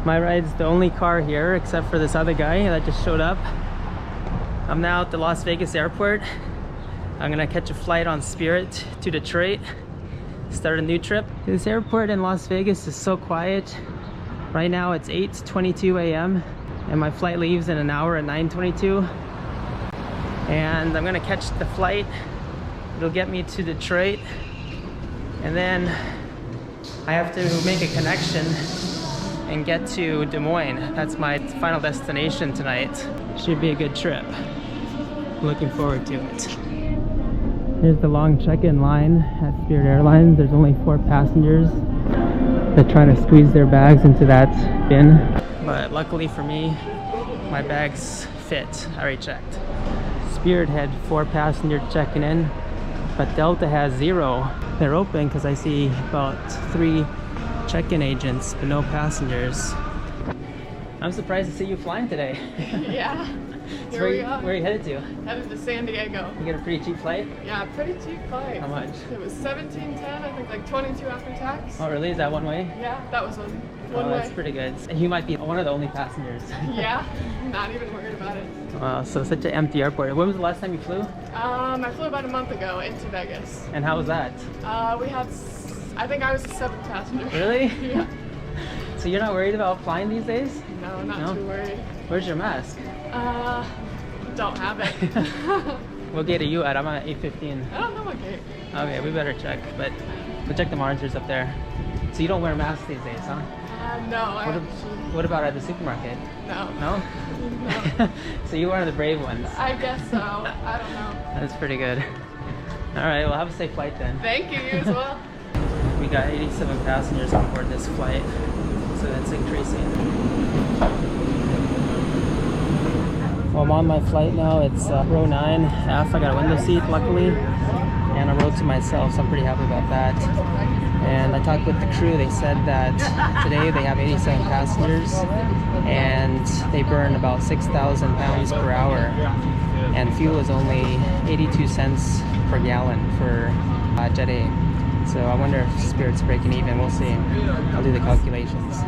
My ride's the only car here except for this other guy that just showed up. I'm now at the Las Vegas airport. I'm gonna catch a flight on Spirit to Detroit, start a new trip. This airport in Las Vegas is so quiet. Right now it's 8:22 a.m. and my flight leaves in an hour at 9:22. And I'm gonna catch the flight. It'll get me to Detroit. And then I have to make a connection and get to Des Moines. That's my final destination tonight. Should be a good trip. Looking forward to it. Here's the long check-in line at Spirit Airlines. There's only 4 passengers. They're trying to squeeze their bags into that bin. But luckily for me, my bags fit. I already checked. Spirit had 4 passengers checking in, but Delta has 0. They're open because I see about 3 check-in agents, but no passengers. I'm surprised to see you flying today. Yeah. So where are you headed to? Headed to San Diego. You get a pretty cheap flight? Yeah, pretty cheap flight. How much? It was $17.10, I think like $22 after tax. Oh really? Is that one way? Yeah, that was one Oh, way. that's pretty good. And you might be one of the only passengers. Yeah, not even worried about it. Wow, so such an empty airport. When was the last time you flew? I flew about a month ago into Vegas. And how was that? We had, I think I was the 7th passenger. Really? Yeah. So you're not worried about flying these days? No, not too worried. Where's your mask? Don't have it. What gate are you at? I'm at 8:15. I don't know what gate. Okay, we better check, but we'll check the monitors up there. So you don't wear masks these days, huh? No, What about at the supermarket? No. No? No. So you're one of the brave ones. I guess so. I don't know. That's pretty good. All right, well have a safe flight then. Thank you, you as well. We got 87 passengers on board this flight, so that's increasing. Well, I'm on my flight now. It's row 9F. I got a window seat, luckily, and a row to myself, so I'm pretty happy about that. And I talked with the crew. They said that today they have 87 passengers, and they burn about 6,000 pounds per hour, and fuel is only 82 cents per gallon for Jet A. So I wonder if Spirit's breaking even. We'll see. I'll do the calculations.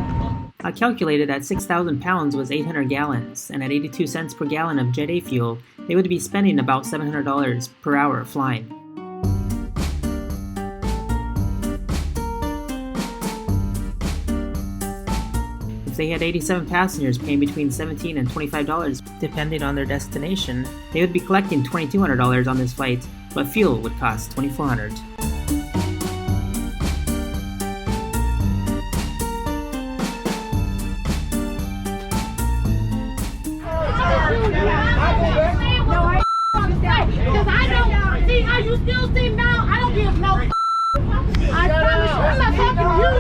I calculated that 6,000 pounds was 800 gallons, and at 82 cents per gallon of Jet A fuel, they would be spending about $700 per hour flying. If they had 87 passengers paying between $17 and $25, depending on their destination, they would be collecting $2,200 on this flight, but fuel would cost $2,400. Because I don't see how you still see now. I don't give no. I promise you, I'm not talking to you.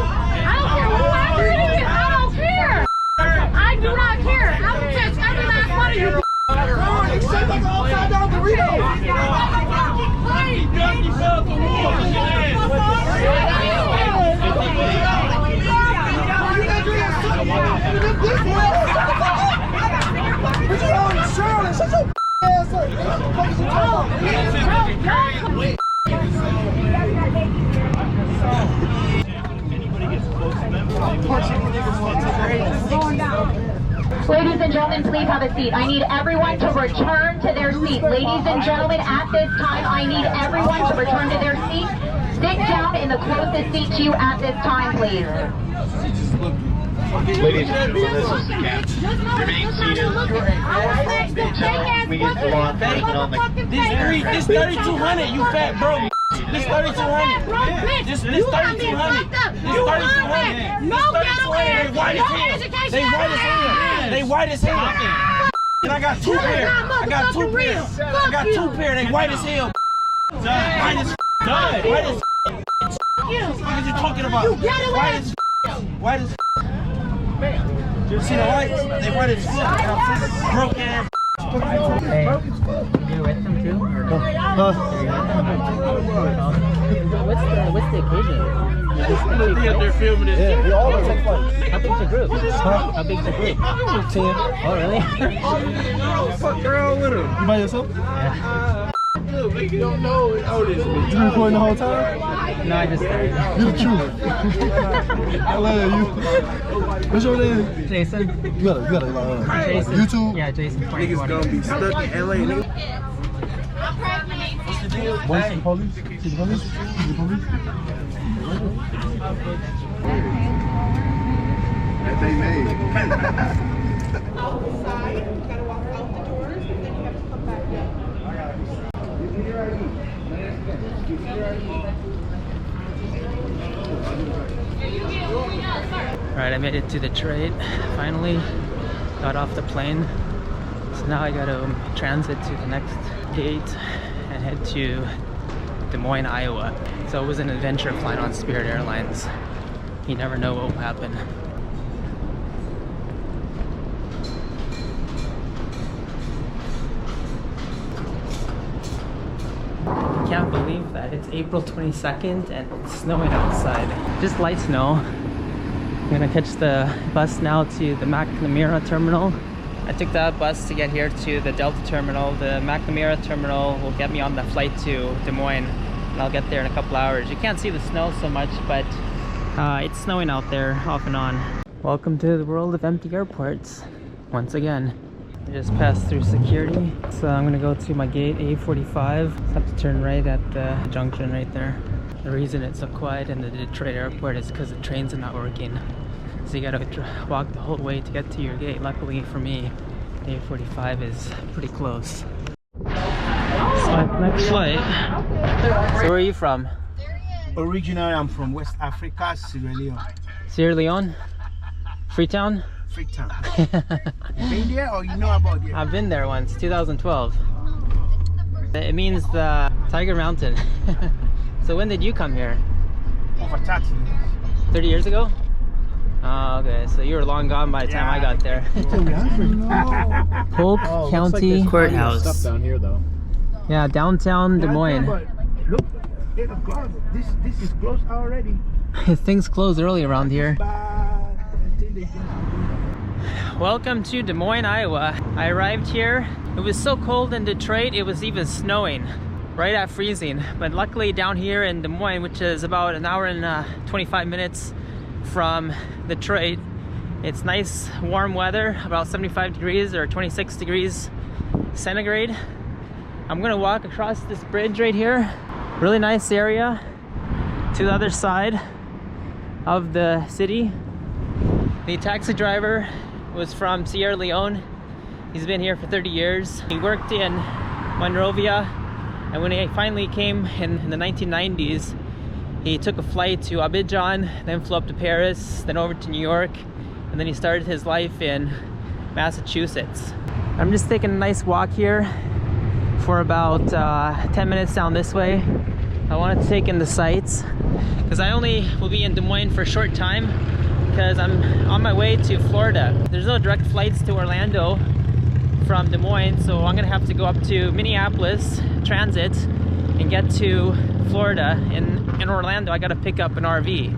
I don't care who it is. I don't care. I do not care. I will catch every last one of you. Except like an upside down burrito. Ladies and gentlemen, please have a seat. I need everyone to return to their seat. Ladies and gentlemen, at this time, I need everyone to return to their seat. Sit down in the closest seat to you at this time, please. Ladies and gentlemen, this is the captain. Remain seated. We get full on payment on the... This 3,200, you fat bro. This 3,200. This 3,200. This 3,200. No getaway. They white as hell. They white as hell. They white as hell. And I got 2 pairs. I got 2 pairs. I got 2 pairs. They white as hell. White as white as what are you talking about? White as white as you see the whites? They white as hell. Broke ass. Hey, you're with them too? What's the occasion? They're filming this. Yeah, we always take flights. How big's the group? How big's the group? 10. Oh, really? Fuck girl with her. You by yourself? Yeah. You don't know it. Oh, this is me. You recording the whole time? No, I just started. You the truth. I love you. What's your name? Jason. You gotta Jason. YouTube. Yeah, Jason. Niggas gonna be stuck in LA, nigga. What's the police? See the police? See the police? That they made. Outside, you gotta walk out the doors, and then you have to come back in. Alright, I made it to Detroit. Finally got off the plane. So now I gotta transit to the next gate and head to Des Moines, Iowa. So it was an adventure flying on Spirit Airlines. You never know what will happen. I can't believe that it's April 22nd and it's snowing outside. Just light snow. I'm gonna catch the bus now to the McNamara terminal. I took that bus to get here to the Delta terminal. The McNamara terminal will get me on the flight to Des Moines, and I'll get there in a couple hours. You can't see the snow so much, but it's snowing out there off and on. Welcome to the world of empty airports once again. I just passed through security, so I'm gonna go to my gate A45. Just have to turn right at the junction right there. The reason it's so quiet in the Detroit airport is because the trains are not working. So you gotta walk the whole way to get to your gate. Luckily for me, A45 is pretty close. Next flight. So where are you from? Originally, I'm from West Africa, Sierra Leone. Sierra Leone? Freetown? Freetown. You been there or you know about it? I've been there once, 2012. It means the Tiger Mountain. So when did you come here? Over 30 years. 30 years ago? Oh, okay. So you were long gone by the time I got there. Polk County Courthouse. Stuff down here though. Yeah, downtown Des Moines. Look, 8 o'clock. This is closed already. Things close early around here. Until they finish. Welcome to Des Moines, Iowa. I arrived here. It was so cold in Detroit, it was even snowing. Right at freezing. But luckily down here in Des Moines, which is about an hour and 25 minutes from Detroit, it's nice warm weather, about 75 degrees or 26 degrees centigrade. I'm gonna walk across this bridge right here. Really nice area to the other side of the city. The taxi driver was from Sierra Leone. He's been here for 30 years. He worked in Monrovia, and when he finally came in the 1990s, he took a flight to Abidjan, then flew up to Paris, then over to New York, and then he started his life in Massachusetts. I'm just taking a nice walk here for about 10 minutes down this way. I wanted to take in the sights because I only will be in Des Moines for a short time because I'm on my way to Florida. There's no direct flights to Orlando from Des Moines, so I'm gonna have to go up to Minneapolis transit and get to Florida. In Orlando, I gotta pick up an RV.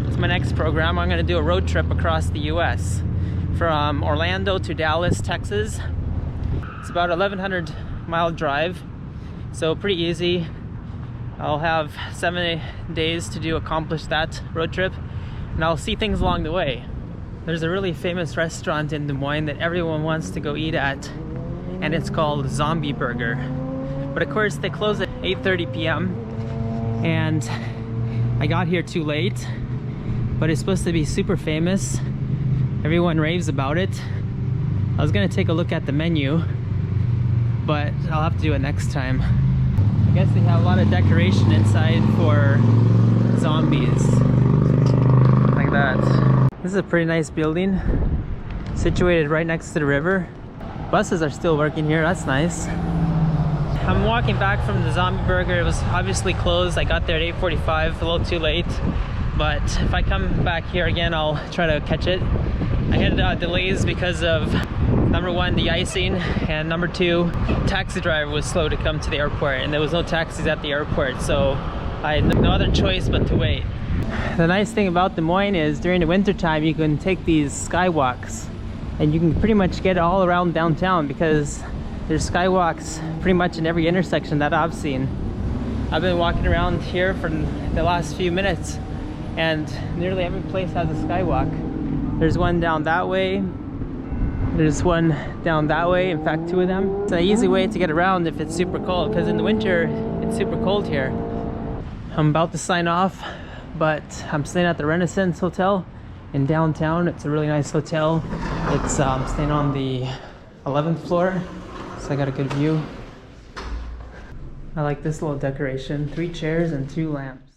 It's my next program. I'm gonna do a road trip across the US from Orlando to Dallas, Texas. It's about 1,100 mile drive, so pretty easy. I'll have 7 days to accomplish that road trip, and I'll see things along the way. There's a really famous restaurant in Des Moines that everyone wants to go eat at, and it's called Zombie Burger. But of course they close at 8:30 p.m. and I got here too late, but it's supposed to be super famous. Everyone raves about it. I was gonna take a look at the menu, but I'll have to do it next time. I guess they have a lot of decoration inside for zombies. Like that. This is a pretty nice building, situated right next to the river. Buses are still working here, that's nice. I'm walking back from the Zombie Burger. It was obviously closed. I got there at 8:45, a little too late. But if I come back here again, I'll try to catch it. I had delays because of number one, the icing, and number two, taxi driver was slow to come to the airport, and there was no taxis at the airport, so I had no other choice but to wait. The nice thing about Des Moines is during the winter time you can take these skywalks and you can pretty much get all around downtown because there's skywalks pretty much in every intersection that I've seen. I've been walking around here for the last few minutes and nearly every place has a skywalk. There's one down that way. There's one down that way. In fact, two of them. It's an easy way to get around if it's super cold, because in the winter it's super cold here. I'm about to sign off, but I'm staying at the Renaissance Hotel in downtown. It's a really nice hotel. It's I'm staying on the 11th floor, so I got a good view. I like this little decoration. 3 chairs and 2 lamps.